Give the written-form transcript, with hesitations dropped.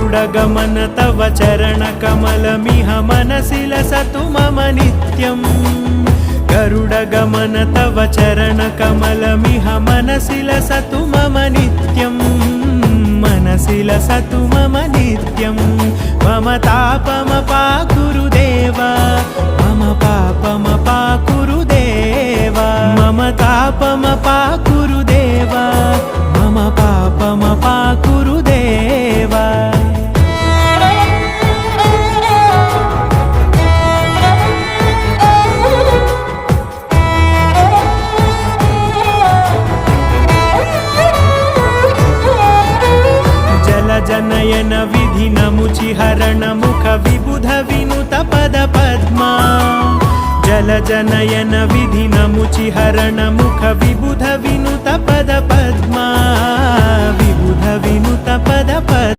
गरुडगमन तव चरणकमलमिह मनसि लसतु मम नित्यम् गरुडगमन तव चरणकमलमिह मनसि लसतु मम नित्यम् मनसि लसतु मम नित्यम् मम तापमपाकुरु देव मम पापमपाकुरु देव मम तापमपाकुरु देव मम पापमपाकुरु देव जनयन विधिनमुचिहरण मुख विबुध विनुत पद पद्मा जल जनयन विधिनमुचिहरण मुख विबुध विनुत पद पद्मा विबुध विनुत पद पद्मा।